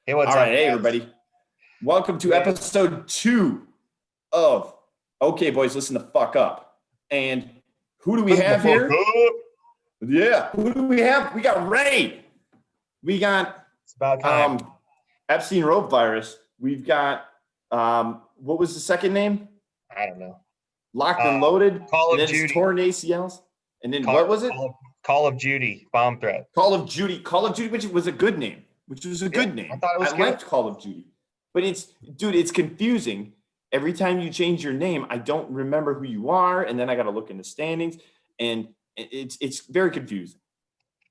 Hey, what's All up, right, hey guys? everybody. Welcome to Hey. episode 2 of Okay Boys, Listen the Fuck Up. And who do we Listen the have fuck here? up. Yeah, who do we have? We got Ray. We got It's about time. um Epstein rope virus. We've got what was the second name? I don't know. Locked Uh, and loaded. Call And of then it's Duty. torn ACLs. And then Call, what was it? Call of Duty bomb threat. Call of Duty. Call of Duty, which was a good name. Yeah, I thought it I was good. liked Call of Duty. But it's confusing. Every time you change your name, I don't remember who you are, and then I got to look in the standings, and it's very confusing.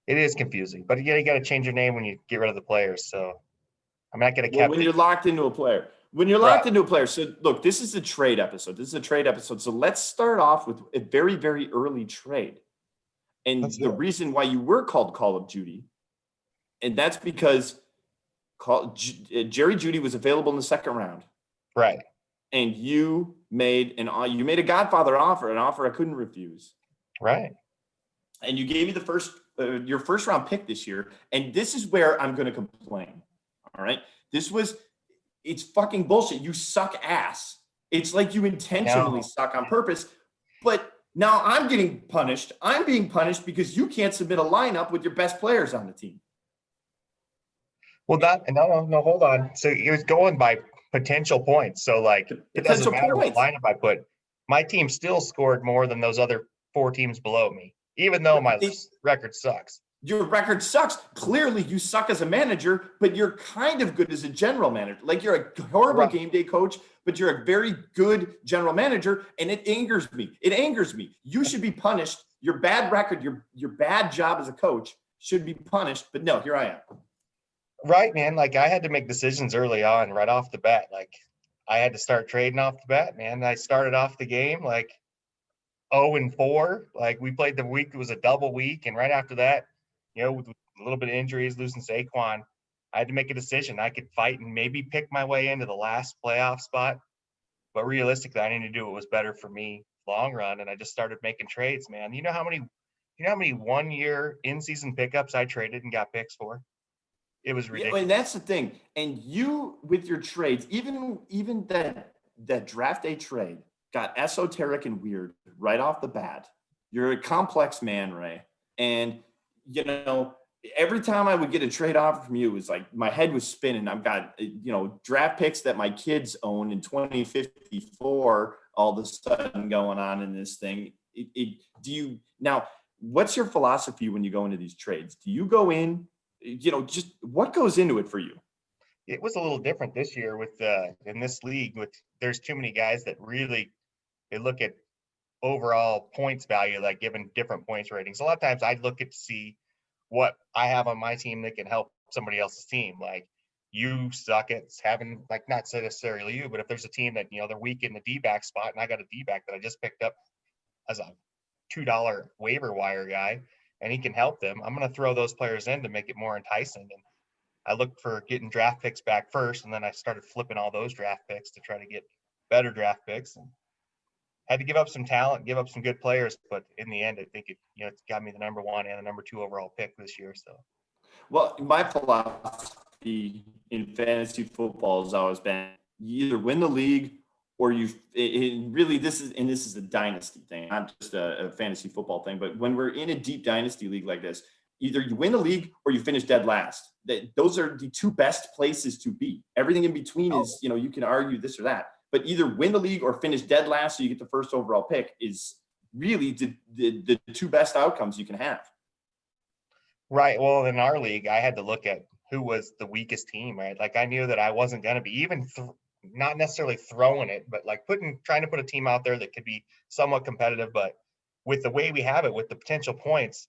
It is confusing, but you got to change your name when you get rid of the players. So I'm not going to Well, kept when it. you're locked into a player, Right. so look, this is a trade episode. This is a trade episode. So let's start off with a very, very early trade. Let's And do the it. reason why you were called Call of Duty, and that's because Jerry Jeudy was available in the second round. Right. And you made a Godfather offer, an offer I couldn't refuse. Right. And you gave me your first round pick this year. And this is where I'm going to complain. All right. It's fucking bullshit. You suck ass. It's like you intentionally suck on purpose. But now I'm getting punished. I'm being punished because you can't submit a lineup with your best players on the team. Well, no, hold on. So it was going by potential points. So like it doesn't Potential matter what points. lineup I put. My team still scored more than those other 4 teams below me, even though my record sucks. Your record sucks. Clearly, you suck as a manager, but you're kind of good as a general manager. Like you're a horrible game day coach, but you're a very good general manager, and it angers me. It angers me. You should be punished. Your bad record, your bad job as a coach should be punished. But no, here I am. Right, man. Like I had to make decisions early on, right off the bat. Like I had to start trading off the bat, man. I started off the game like 0-4. Like we played the week, it was a double week, and right after that, with a little bit of injuries, losing Saquon, I had to make a decision. I could fight and maybe pick my way into the last playoff spot, but realistically, I needed to do what was better for me long run, and I just started making trades, man. You know how many 1-year in-season pickups I traded and got picks for? It was Yeah, ridiculous. and that's the thing. And you, with your trades, even that draft day trade got esoteric and weird right off the bat. You're a complex man, Ray. And every time I would get a trade offer from you, it was like my head was spinning. I've got draft picks that my kids own in 2054 all of a sudden going on in this thing. Do you now? What's your philosophy when you go into these trades? Do you go in? Just what goes into it for you? It was a little different this year with in this league. With there's too many guys that really they look at overall points value, like given different points ratings. A lot of times I'd look at to see what I have on my team that can help somebody else's team. Like you suck at having, like, not necessarily you, but if there's a team that they're weak in the D-back spot, and I got a D-back that I just picked up as a $2 waiver wire guy, and he can help them, I'm going to throw those players in to make it more enticing. And I looked for getting draft picks back first, and then I started flipping all those draft picks to try to get better draft picks. And had to give up some talent, give up some good players, but in the end, I think it's got me the number 1 and the number 2 overall pick this year. So, Well, my philosophy in fantasy football has always been you either win the league or this is a dynasty thing, not just a fantasy football thing. But when we're in a deep dynasty league like this, either you win the league or you finish dead last. Those are the 2 best places to be. Everything in between is, you can argue this or that, but either win the league or finish dead last so you get the first overall pick is really the 2 best outcomes you can have. right. Well, in our league, I had to look at who was the weakest team, right? Like I knew that I wasn't going to be even not necessarily throwing it, but like trying to put a team out there that could be somewhat competitive. But with the way we have it, with the potential points,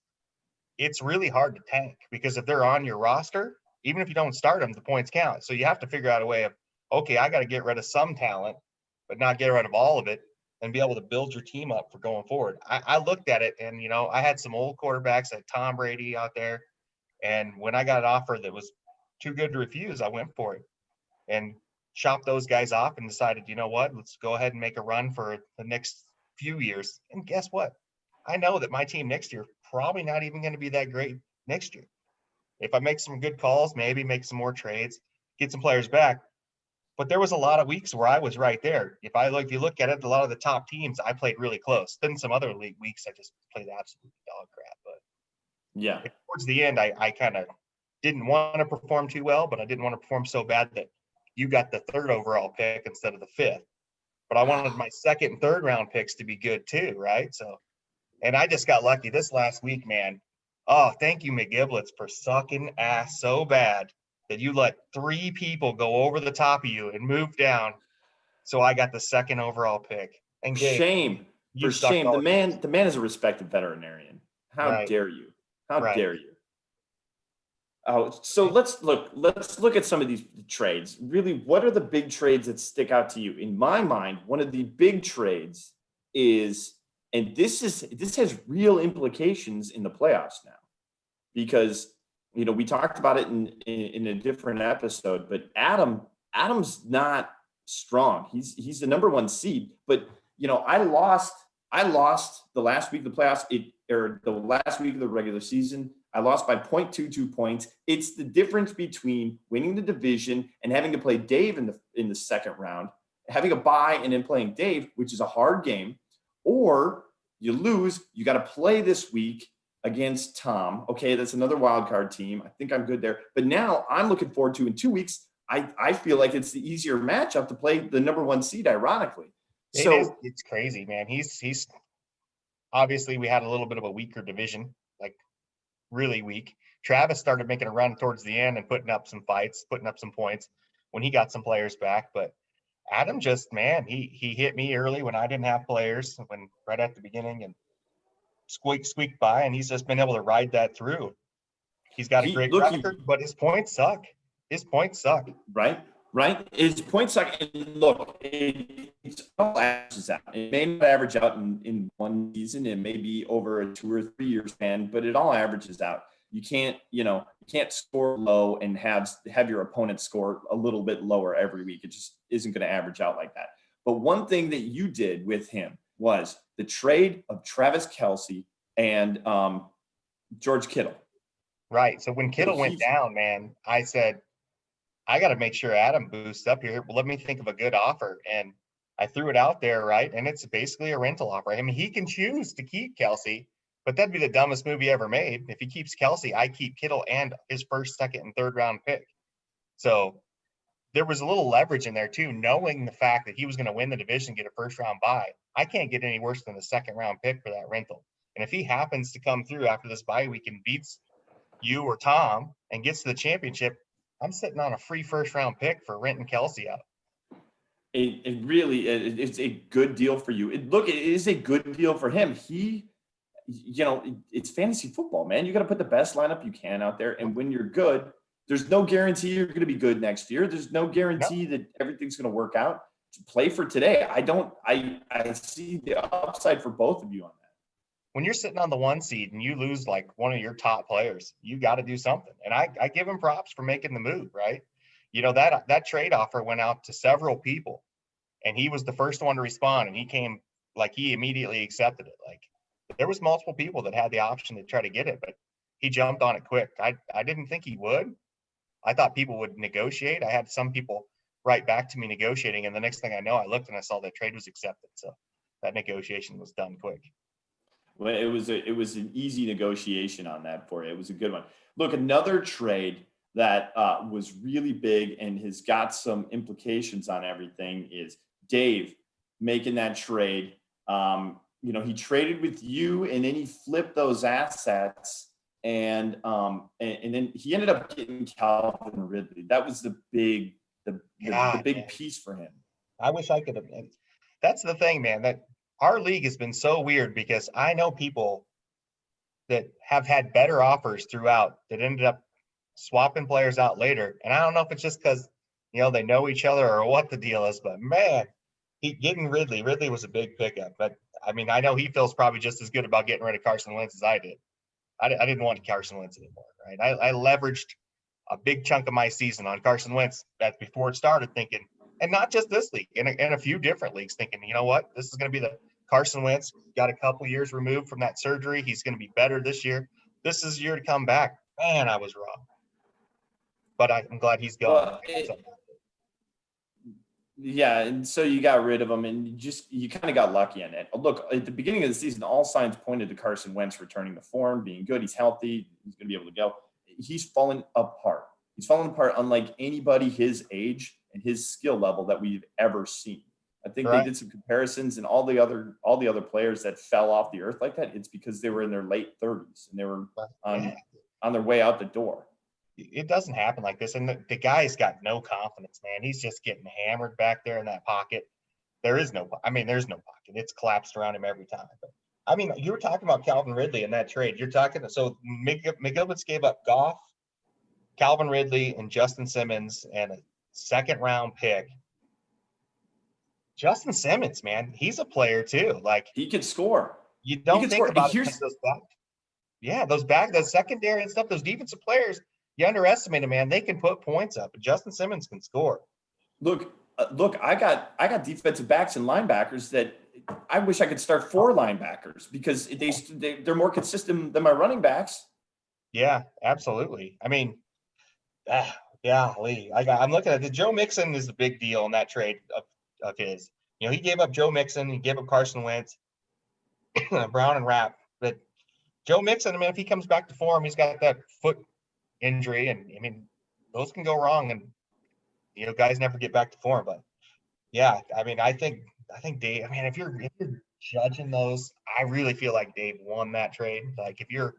it's really hard to tank because if they're on your roster, even if you don't start them, the points count. So you have to figure out a way of, okay, I got to get rid of some talent, but not get rid of all of it and be able to build your team up for going forward. I looked at it and, I had some old quarterbacks like Tom Brady out there. And when I got an offer that was too good to refuse, I went for it and chopped those guys off and decided, you know what, let's go ahead and make a run for the next few years. And guess what? I know that my team next year probably not even going to be that great next year. If I make some good calls, maybe make some more trades, get some players back. But there was a lot of weeks where I was right there. If you look at it, a lot of the top teams, I played really close. Then some other league weeks, I just played absolute dog crap. Yeah. But towards the end, I kind of didn't want to perform too well, but I didn't want to perform so bad that you got the third overall pick instead of the fifth. But I wanted my second and third round picks to be good too, right? So, and I just got lucky this last week, man. Oh, thank you, McGiblets, for sucking ass so bad that you let 3 people go over the top of you and move down. So I got the second overall pick. And Gabe, Shame. you For sucked shame. all The man is a respected veterinarian. How right, dare you? How right. dare you? Oh, so let's look at some of these trades. Really, what are the big trades that stick out to you? In my mind, one of the big trades is, and this has real implications in the playoffs now, because we talked about it in a different episode, but Adam's not strong. He's the number 1 seed, but I lost the last week of the playoffs, or the last week of the regular season. I lost by 0.22 points. It's the difference between winning the division and having to play Dave in the second round, having a bye and then playing Dave, which is a hard game, or you lose, you got to play this week against Tom. Okay, that's another wild card team. I think I'm good there. But now I'm looking forward to, in 2 weeks, I feel like it's the easier matchup to play the number 1 seed, ironically. It is. So It's crazy, man. He's obviously we had a little bit of a weaker division, like really weak. Travis started making a run towards the end and putting up some fights, putting up some points when he got some players back. But Adam just, man, he hit me early when I didn't have players, when right at the beginning, and squeaked by, and he's just been able to ride that through. He's got a he great look record, but his points suck. His points suck. right? Right? His points suck. And look, it's all averages out. It may not average out in one season. It may be over a 2 or 3 year span, but it all averages out. You can't score low and have your opponent score a little bit lower every week. It just isn't going to average out like that. But one thing that you did with him was the trade of Travis Kelce and George Kittle. Right. So when Kittle went down, man, I said, I got to make sure Adam boosts up here. Well, let me think of a good offer. And I threw it out there, right? And it's basically a rental offer. I mean, he can choose to keep Kelce, but that'd be the dumbest move he ever made. If he keeps Kelce, I keep Kittle and his first, second, and third round pick. So there was a little leverage in there too, knowing the fact that he was going to win the division, get a first round bye. I can't get any worse than the second round pick for that rental. And if he happens to come through after this bye week and beats you or Tom and gets to the championship, I'm sitting on a free first round pick for renting Kelce out. It's a good deal for you. It is a good deal for him. It's fantasy football, man. You got to put the best lineup you can out there. And when you're good, there's no guarantee you're going to be good next year. There's no guarantee that everything's going to work out. Play for today. I see the upside for both of you on that. When you're sitting on the 1 seed and you lose like one of your top players, you got to do something. And I give him props for making the move, right? That trade offer went out to several people, and he was the first one to respond, and he immediately accepted it. Like, there was multiple people that had the option to try to get it, but he jumped on it quick. I didn't think he would. I thought people would negotiate. I had some people write back to me negotiating, and the next thing I know, I looked and I saw that trade was accepted. So that negotiation was done quick. Well, it was an easy negotiation on that for you. It was a good one. Look, another trade that was really big and has got some implications on everything is Dave making that trade. He traded with you, and then he flipped those assets, and then he ended up getting Calvin Ridley. That was the big piece for him. I wish I could have. That's the thing, man. That our league has been so weird, because I know people that have had better offers throughout that ended up swapping players out later. And I don't know if it's just because, they know each other or what the deal is, but man, getting Ridley was a big pickup. But I mean, I know he feels probably just as good about getting rid of Carson Wentz as I did. I didn't want Carson Wentz anymore, right? I leveraged a big chunk of my season on Carson Wentz before it started, thinking, and not just this league, in a few different leagues, thinking, you know what, this is going to be the Carson Wentz, got a couple years removed from that surgery. He's going to be better this year. This is the year to come back. Man, I was wrong. but I'm glad he's gone. Well, yeah, and so you got rid of him, and you kind of got lucky in it. Look, at the beginning of the season, all signs pointed to Carson Wentz returning to form, being good. He's healthy. He's going to be able to go. He's fallen apart. He's fallen apart unlike anybody his age and his skill level that we've ever seen. I think they Right. did some comparisons, and all the other players that fell off the earth like that, it's because they were in their late 30s and they were Yeah. on their way out the door. It doesn't happen like this. And the guy's got no confidence, man. He's just getting hammered back there in that pocket. There's no pocket. It's collapsed around him every time. But I mean, you were talking about Calvin Ridley in that trade. You're talking, so McGillicuddy gave up Goff, Calvin Ridley, and Justin Simmons, and a second-round pick. Justin Simmons, man, he's a player too. Like, He could score. you don't think about it, those secondary and stuff, those defensive players, you underestimate them, man. They can put points up. Justin Simmons can score. Look, I got defensive backs and linebackers that I wish I could start 4 linebackers because they're more consistent than my running backs. Yeah, absolutely. I mean, yeah, Lee. I'm looking at the Joe Mixon is the big deal in that trade of his. You know, he gave up Joe Mixon, he gave up Carson Wentz, Brown and Rapp. But Joe Mixon, I mean, if he comes back to form, he's got that foot injury, and I mean, those can go wrong, and you know, guys never get back to form. But yeah, I mean, I think Dave. I mean, if you're judging those, I really feel like Dave won that trade. Like if you're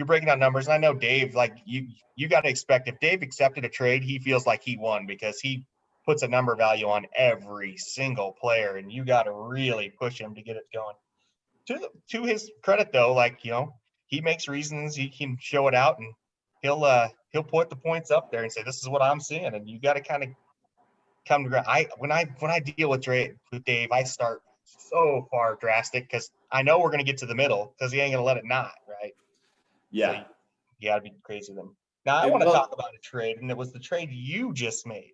breaking down numbers, and I know Dave, like you got to expect if Dave accepted a trade, he feels like he won because he puts a number value on every single player, and you got to really push him to get it going. To his credit, though, like, you know, he makes reasons, he can show it out, and he'll put the points up there and say, this is what I'm seeing. And you got to kind of come to ground. When I deal with Dave, I start so far drastic because I know we're going to get to the middle because he ain't going to let it not, right? Yeah. So you got to be crazy with him. Now I want to talk about a trade, and it was the trade you just made.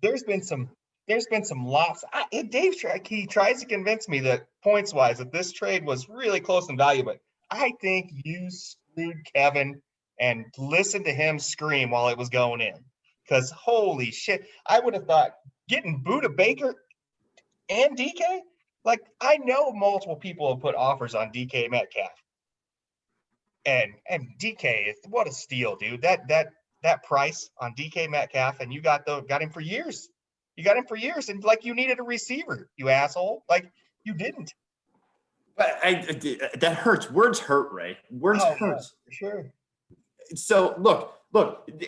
There's been some lots. Dave he tries to convince me that points wise that this trade was really close in value, but I think you screwed Kevin and listened to him scream while it was going in. Because holy shit, I would have thought getting Budda Baker and DK. Like, I know multiple people have put offers on DK Metcalf, and DK is what a steal, dude. That price on DK Metcalf, and you got him for years. You got him for years, and like you needed a receiver, you asshole. Like you didn't. But that hurts. Words hurt, Ray. Words hurt. Yeah, for sure. So look,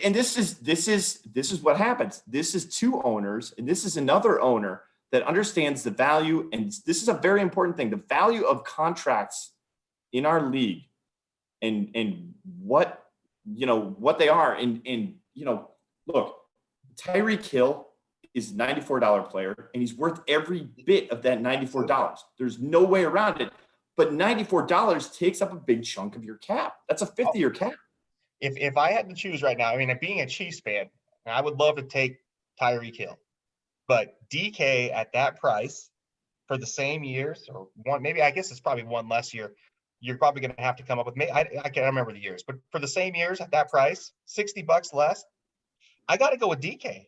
and this is what happens. This is 2 owners, and this is another owner that understands the value, and this is a very important thing: the value of contracts in our league, and what they are, and look, Tyreek Hill is $94 player, and he's worth every bit of that $94. There's no way around it. But $94 takes up a big chunk of your cap. That's a fifth of your cap. If I had to choose right now, I mean, being a Chiefs fan, I would love to take Tyreek Hill. But DK at that price for the same years, or one, maybe I guess it's probably one less year, you're probably going to have to come up with me. I can't remember the years, but for the same years at that price, $60 less, I got to go with DK.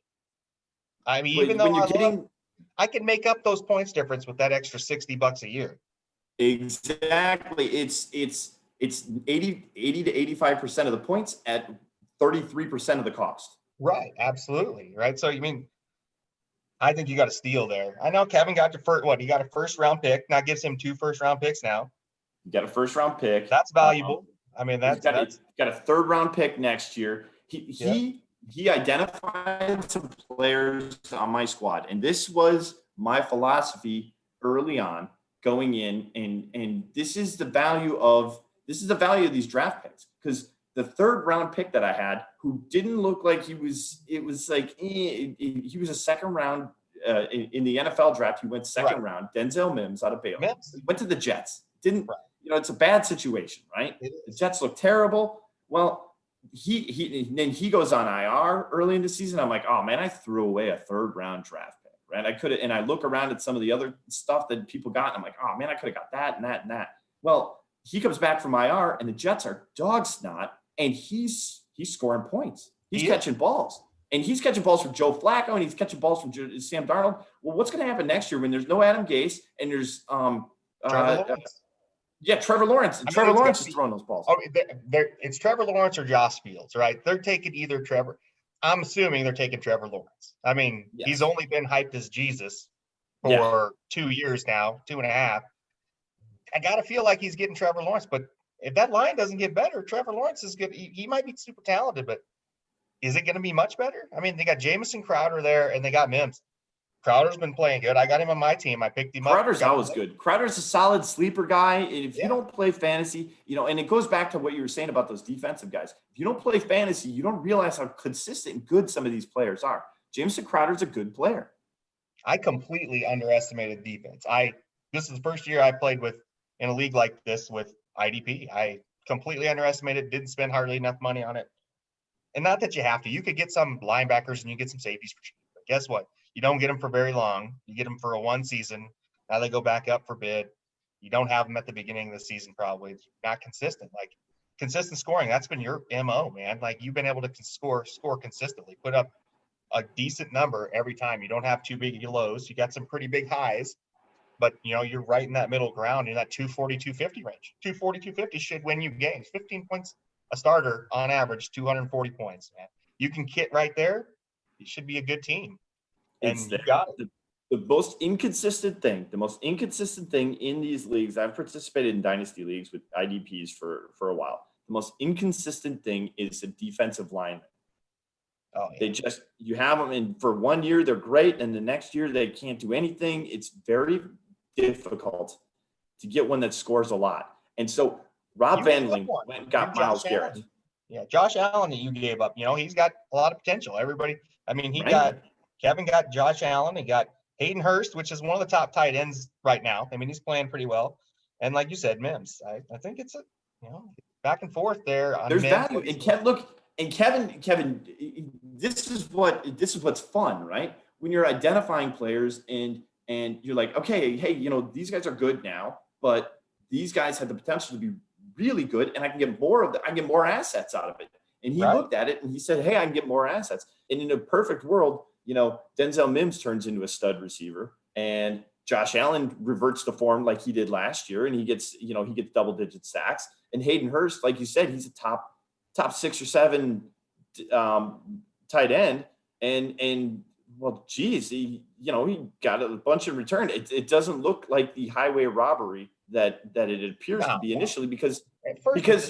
I mean, even though I can make up those points difference with that extra $60 a year. Exactly. It's 80 to 85% of the points at 33% of the cost. Right. Absolutely. Right. So, you mean, I think you got a steal there. I know Kevin got he got a first round pick. Now gives him 2 first round picks now. You got a first round pick. That's valuable. I mean, that's got a third round pick next year. He identified some players on my squad, and this was my philosophy early on going in, and this is the value of these draft picks, because the third round pick that I had, who didn't look like he was a second round in the NFL draft. He went second round. Denzel Mims out of Baylor. He went to the Jets. It's a bad situation, right? The Jets look terrible. Well, he goes on IR early in the season. I'm like, oh man, I threw away a third round draft pick, right? I could have, and I look around at some of the other stuff that people got, and I'm like, oh man, I could have got that and that and that. Well, he comes back from IR, and the Jets are dog snot, and he's scoring points. He's catching balls. And he's catching balls from Joe Flacco, and he's catching balls from Sam Darnold. Well, what's going to happen next year when there's no Adam Gase and there's Trevor Lawrence. Trevor Lawrence. Trevor Lawrence is throwing those balls. Oh, it's Trevor Lawrence or Josh Fields, right? They're taking either Trevor. I'm assuming they're taking Trevor Lawrence. I mean, he's only been hyped as Jesus for 2 years now, 2.5. I got to feel like he's getting Trevor Lawrence. But if that line doesn't get better, Trevor Lawrence is good. He might be super talented, but is it going to be much better? I mean, they got Jamison Crowder there, and they got Mims. Crowder's been playing good. I got him on my team. I picked him up. Crowder's always good. Crowder's a solid sleeper guy. And if you don't play fantasy, and it goes back to what you were saying about those defensive guys. If you don't play fantasy, you don't realize how consistent and good some of these players are. Jamison Crowder's a good player. I completely underestimated defense. This is the first year I played in a league like this with IDP. I completely underestimated, didn't spend hardly enough money on it. And not that you have to. You could get some linebackers and you get some safeties for cheap. But guess what? You don't get them for very long. You get them for a one season. Now they go back up for bid. You don't have them at the beginning of the season probably. It's not consistent. Like consistent scoring, that's been your MO, man. Like you've been able to score consistently, put up a decent number every time. You don't have too big lows. You got some pretty big highs. But, you're right in that middle ground in that 240, 250 range. 240, 250 should win you games. 15 points a starter on average, 240 points, man. You can kit right there. It should be a good team. And you got it. The most inconsistent thing in these leagues, I've participated in dynasty leagues with IDPs for a while. The most inconsistent thing is the defensive lineman. Oh, yeah. You have them in for 1 year, they're great. And the next year they can't do anything. It's very difficult to get one that scores a lot. And so Rob Van Ling went and got Myles Garrett. Yeah, Josh Allen that you gave up. He's got a lot of potential. Kevin got Josh Allen. He got Hayden Hurst, which is one of the top tight ends right now. I mean, he's playing pretty well. And like you said, Mims. I think it's back and forth there. On There's Mims. value. And Kevin, this is what's fun, right? When you're identifying players and you're like, okay, hey, these guys are good now, but these guys have the potential to be really good, and I can get more assets out of it. And he looked at it and he said, hey, I can get more assets. And in a perfect world, Denzel Mims turns into a stud receiver, and Josh Allen reverts to form like he did last year, and he gets double-digit sacks. And Hayden Hurst, like you said, he's a top 6 or 7 tight end, and well, geez, he got a bunch in return. It doesn't look like the highway robbery that it appears to be initially because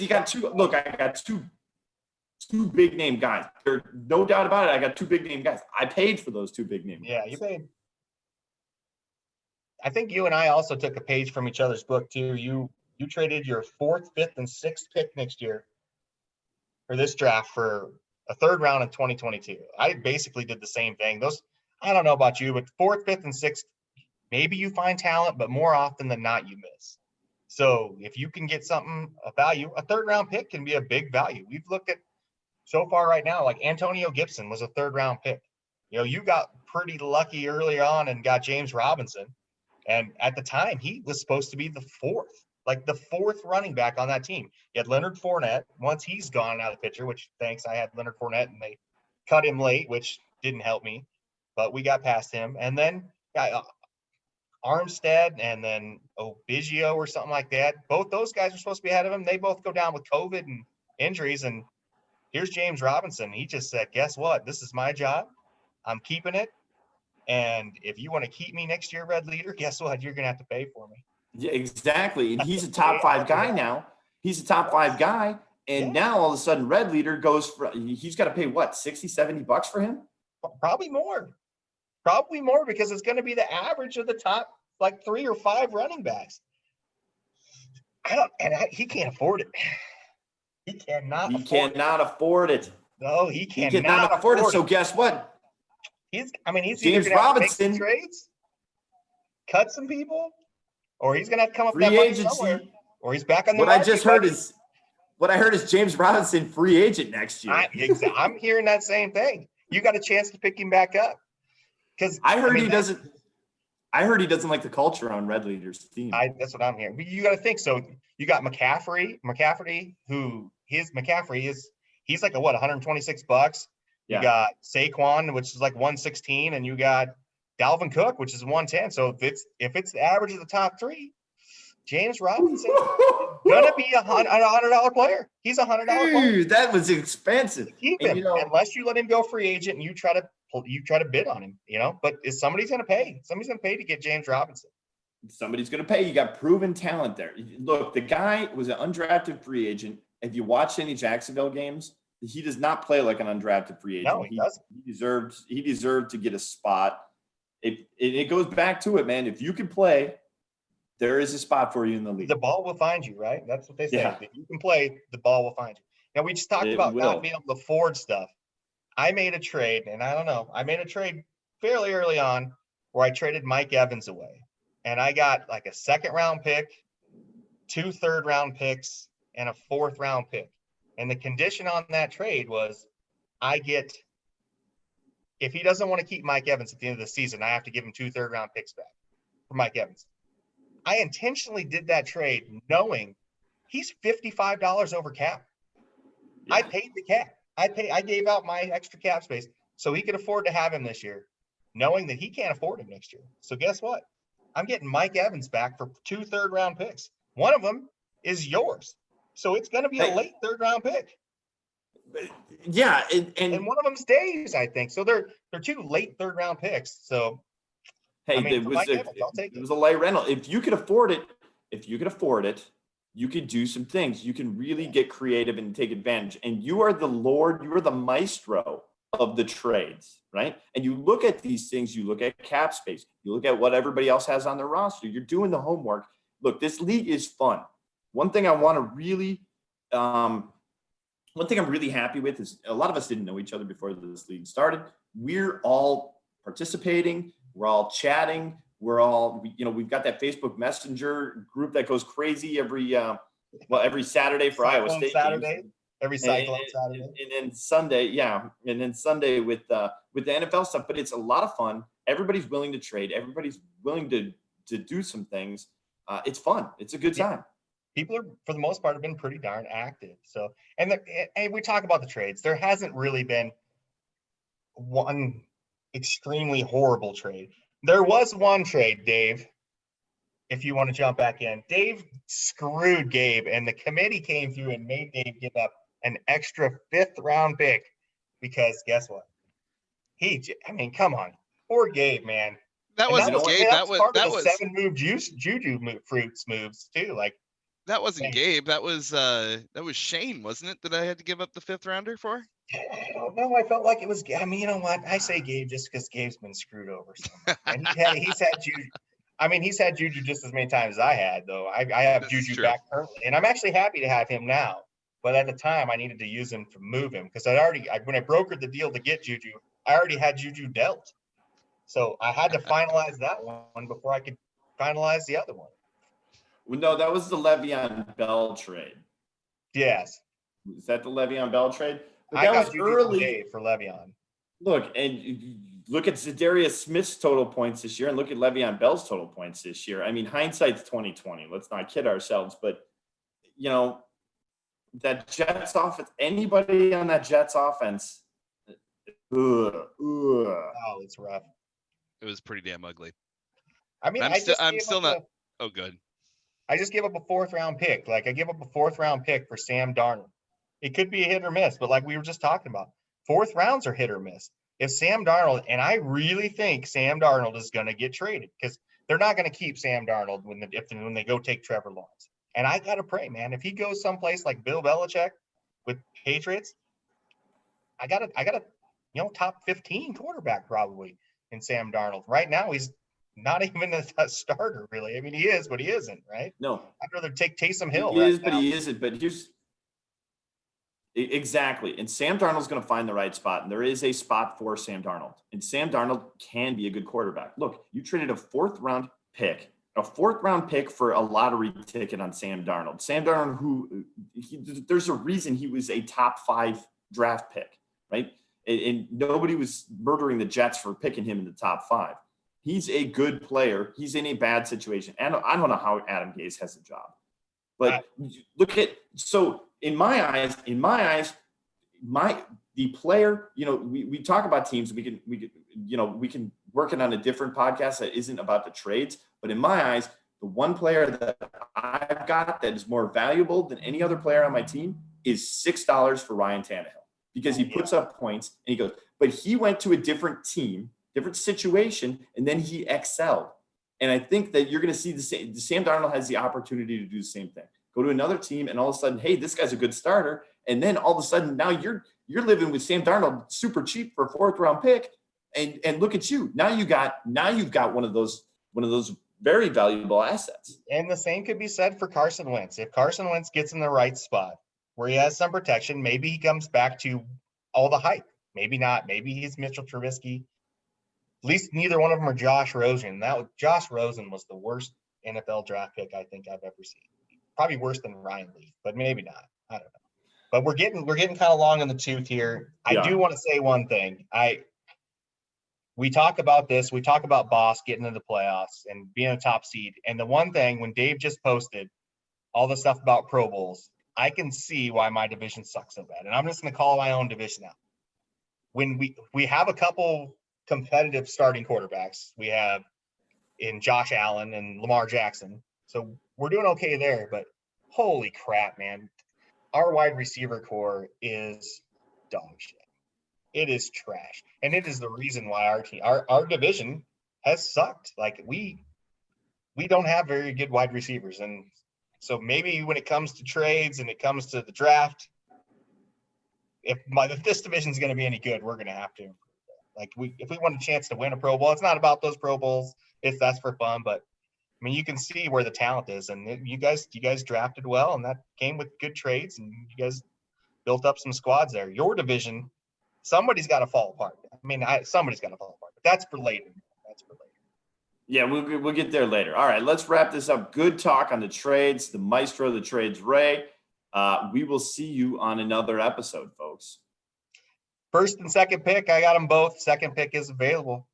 you got two. Look, I got two big name guys. There's no doubt about it. I got 2 big name guys. I paid for those 2 big name guys. Yeah, you paid. I think you and I also took a page from each other's book too. You traded your 4th, 5th, and 6th pick next year for this draft for a 3rd round in 2022. I basically did the same thing. I don't know about you, but 4th, 5th, and 6th, maybe you find talent, but more often than not, you miss. So if you can get something of value, a 3rd round pick can be a big value. We've looked at so far right now, like Antonio Gibson was a 3rd round pick. You got pretty lucky early on and got James Robinson. And at the time, he was supposed to be the 4th running back on that team. You had Leonard Fournette. Once he's gone out of the picture, which thanks, I had Leonard Fournette, and they cut him late, which didn't help me. But we got past him. And then Armstead and then Obiggio or something like that. Both those guys were supposed to be ahead of him. They both go down with COVID and injuries. And here's James Robinson. He just said, guess what? This is my job. I'm keeping it. And if you want to keep me next year, Red Leader, guess what? You're going to have to pay for me. Yeah, exactly. And he's a top 5 guy now. He's a top 5 guy. And now all of a sudden Red Leader he's got to pay what, $60-$70 for him? Probably more because it's going to be the average of the top 3 or 5 running backs. He can't afford it. He cannot afford it. No, he cannot. He cannot afford it. So guess what? He's James Robinson. Make trades, cut some people, or he's going to have to come up free that money agency somewhere, or he's back on the What market. I heard is James Robinson free agent next year. I'm hearing that same thing. You got a chance to pick him back up because he doesn't. I heard he doesn't like the culture on Red Leader's team. That's what I'm hearing. But you got to think. So you got McCaffrey, he's like a what, $126. You Yeah. got Saquon, which is like 116, and you got Dalvin Cook, which is 110. So if it's the average of the top three, James Robinson is gonna be a $100 player. He's a $100 player. Dude, that was expensive. Keep him, unless you let him go free agent and you try to bid on him, But is somebody's gonna pay? Somebody's gonna pay to get James Robinson. Somebody's going to pay. You got proven talent there. Look, the guy was an undrafted free agent. If you watch any Jacksonville games, he does not play like an undrafted free agent. No, he doesn't. He deserved to get a spot. It goes back to it, man. If you can play, there is a spot for you in the league. The ball will find you, right? That's what they say. Yeah. If you can play, the ball will find you. Now, we just talked about not being able to afford stuff. I made a trade, and I don't know. I made a trade fairly early on where I traded Mike Evans away. And I got like a 2nd-round pick, 2 third-round picks, and a 4th-round pick. And the condition on that trade was if he doesn't want to keep Mike Evans at the end of the season, I have to give him 2 third-round picks back for Mike Evans. I intentionally did that trade knowing he's $55 over cap. Yeah. I paid the cap. I gave out my extra cap space so he could afford to have him this year, knowing that he can't afford him next year. So guess what? I'm getting Mike Evans back for 2 third-round picks. One of them is yours. So it's going to be a late 3rd-round pick. Yeah. And one of them's Dave's, I think. So they're 2 late 3rd-round picks. So, hey, it was a light rental. If you could afford it, you could do some things. You can really get creative and take advantage. And you are the maestro of the trades, right? And you look at these things, you look at cap space, you look at what everybody else has on their roster, you're doing the homework. Look, this league is fun. One thing I'm really happy with is a lot of us didn't know each other before this league started. We're all participating, we're all chatting, we've got that Facebook Messenger group that goes crazy every Saturday for Iowa State Saturday. Every Cyclone Saturday. And then Sunday, yeah. And then Sunday with the NFL stuff. But it's a lot of fun. Everybody's willing to trade. Everybody's willing to do some things. It's fun. It's a good time. People are, for the most part, have been pretty darn active. So, and we talk about the trades. There hasn't really been one extremely horrible trade. There was one trade, Dave, if you want to jump back in. Dave screwed Gabe, and the committee came through and made Dave give up an extra 5th-round pick because guess what? Come on. Poor Gabe, man. That wasn't Gabe. That was 7-move Juju fruits moves too. Like that wasn't Gabe. That was Shane, wasn't it? That I had to give up the 5th rounder for. I don't know. I felt like it was. I mean, you know what? I say Gabe just because Gabe's been screwed over so much. And he's had Juju. He's had Juju just as many times as I had, though. I have That's Juju true. back currently, and I'm actually happy to have him now. But at the time, I needed to use him to move him because when I brokered the deal to get Juju, I already had Juju dealt. So I had to finalize that one before I could finalize the other one. Well, no, that was the Le'Veon Bell trade. Yes. Is that the Le'Veon Bell trade? But I that got was Juju early for Le'Veon. Look, and look at Zadarius Smith's total points this year, and look at Le'Veon Bell's total points this year. I mean, hindsight's 2020. Let's not kid ourselves, but that Jets offense. Anybody on that Jets offense? Oh, it's rough. It was pretty damn ugly. I mean, I'm still not. Oh, good. I just gave up a 4th-round pick. Like I give up a 4th-round pick for Sam Darnold. It could be a hit or miss, but like we were just talking about, 4th rounds are hit or miss. If Sam Darnold, and I really think Sam Darnold is going to get traded because they're not going to keep Sam Darnold when they go take Trevor Lawrence. And I got to pray, man, if he goes someplace like Bill Belichick with Patriots, I got a top 15 quarterback probably in Sam Darnold. Right now, he's not even a starter, really. I mean, he is, but he isn't, right? No. I'd rather take Taysom Hill. He is, but he isn't. But here's exactly. And Sam Darnold's going to find the right spot, and there is a spot for Sam Darnold. And Sam Darnold can be a good quarterback. Look, you traded a 4th-round pick for a lottery ticket on Sam Darnold. Sam Darnold, there's a reason he was a top 5 draft pick, right? And nobody was murdering the Jets for picking him in the top 5. He's a good player. He's in a bad situation. And I don't know how Adam Gase has a job. But look at, so in my eyes, the player, we talk about teams, we can work it on a different podcast that isn't about the trades. But in my eyes, the one player that I've got that is more valuable than any other player on my team is $6 for Ryan Tannehill, because he puts up points and he goes, but he went to a different team, different situation, and then he excelled. And I think that you're going to see the same. Sam Darnold has the opportunity to do the same thing. Go to another team, and all of a sudden, hey, this guy's a good starter. And then all of a sudden, now you're living with Sam Darnold super cheap for a 4th-round pick. And look at you. Now you've got one of those very valuable assets. And the same could be said for Carson Wentz. If Carson Wentz gets in the right spot where he has some protection, maybe he comes back to all the hype. Maybe not. Maybe he's Mitchell Trubisky. At least neither one of them are Josh Rosen. Josh Rosen was the worst NFL draft pick I think I've ever seen. Probably worse than Ryan Leaf, but maybe not. I don't know. But we're getting kind of long in the tooth here. I do want to say one thing. We talk about this. We talk about Boss getting into the playoffs and being a top seed. And the one thing, when Dave just posted all the stuff about Pro Bowls, I can see why my division sucks so bad. And I'm just going to call my own division out. When we have a couple competitive starting quarterbacks, we have in Josh Allen and Lamar Jackson. So we're doing okay there, but holy crap, man. Our wide receiver core is dog shit. It is trash. And it is the reason why our division has sucked. Like we don't have very good wide receivers. And so maybe when it comes to trades and it comes to the draft, if this division is going to be any good, we're going to have to. Like if we want a chance to win a Pro Bowl, it's not about those Pro Bowls. That's for fun, but I mean, you can see where the talent is, and you guys drafted well, and that came with good trades, and you guys built up some squads there. Your division, somebody's got to fall apart. I mean, somebody's got to fall apart, but that's for later. Yeah, we'll get there later. All right, let's wrap this up. Good talk on the trades, the maestro of the trades, Ray. We will see you on another episode, folks. First and second pick, I got them both. Second pick is available.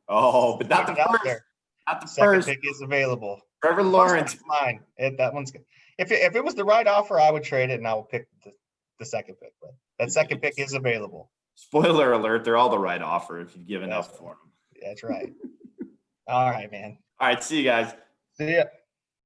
Oh, but not the first. Not the second first. Pick is available. Trevor Lawrence. Mine. That one's good. If it was the right offer, I would trade it, and I will pick the second pick. But that second pick is available. Spoiler alert: they're all the right offer if you give enough for them. That's right. All right, man. All right, see you guys. See ya.